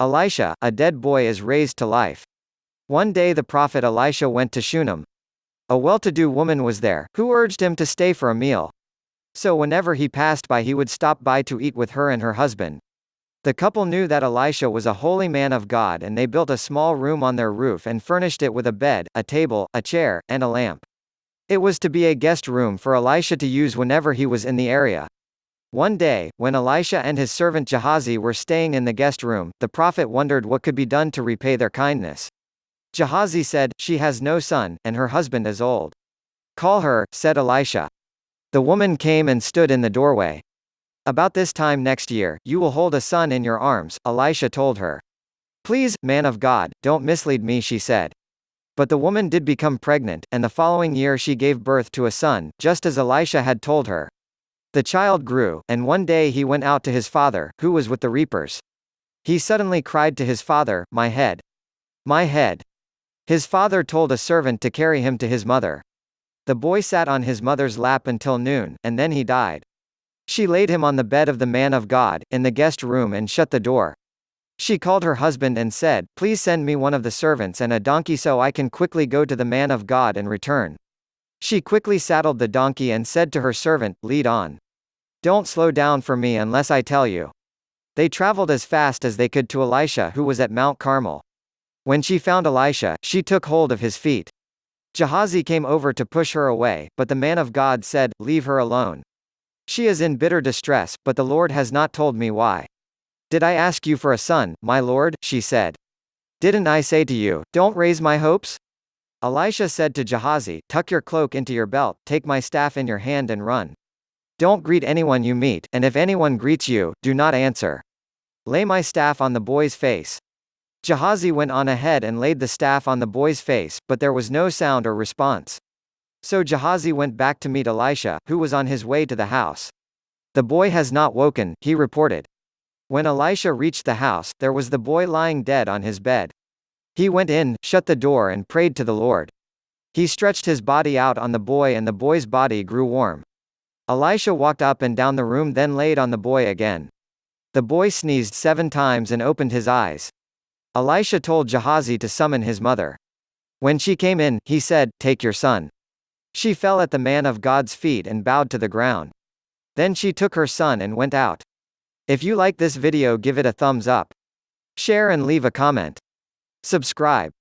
Elisha, a dead boy is raised to life. One day the prophet Elisha went to Shunem. A well-to-do woman was there, who urged him to stay for a meal. So whenever he passed by he would stop by to eat with her and her husband. The couple knew that Elisha was a holy man of God, and they built a small room on their roof and furnished it with a bed, a table, a chair, and a lamp. It was to be a guest room for Elisha to use whenever he was in the area. One day, when Elisha and his servant Gehazi were staying in the guest room, the prophet wondered what could be done to repay their kindness. Gehazi said, "She has no son, and her husband is old." "Call her," said Elisha. The woman came and stood in the doorway. "About this time next year, you will hold a son in your arms," Elisha told her. "Please, man of God, don't mislead me," she said. But the woman did become pregnant, and the following year she gave birth to a son, just as Elisha had told her. The child grew, and one day he went out to his father, who was with the reapers. He suddenly cried to his father, "My head! My head!" His father told a servant to carry him to his mother. The boy sat on his mother's lap until noon, and then he died. She laid him on the bed of the man of God, in the guest room, and shut the door. She called her husband and said, "Please send me one of the servants and a donkey so I can quickly go to the man of God and return." She quickly saddled the donkey and said to her servant, "Lead on. Don't slow down for me unless I tell you." They traveled as fast as they could to Elisha, who was at Mount Carmel. When she found Elisha, she took hold of his feet. Gehazi came over to push her away, but the man of God said, "Leave her alone. She is in bitter distress, but the Lord has not told me why." "Did I ask you for a son, my lord?" she said. "Didn't I say to you, don't raise my hopes?" Elisha said to Gehazi, "Tuck your cloak into your belt, take my staff in your hand and run. Don't greet anyone you meet, and if anyone greets you, do not answer. Lay my staff on the boy's face." Gehazi went on ahead and laid the staff on the boy's face, but there was no sound or response. So Gehazi went back to meet Elisha, who was on his way to the house. "The boy has not woken," he reported. When Elisha reached the house, there was the boy lying dead on his bed. He went in, shut the door, and prayed to the Lord. He stretched his body out on the boy, and the boy's body grew warm. Elisha walked up and down the room, then laid on the boy again. The boy sneezed 7 times and opened his eyes. Elisha told Gehazi to summon his mother. When she came in, he said, "Take your son." She fell at the man of God's feet and bowed to the ground. Then she took her son and went out. If you like this video, give it a thumbs up. Share and leave a comment. Subscribe.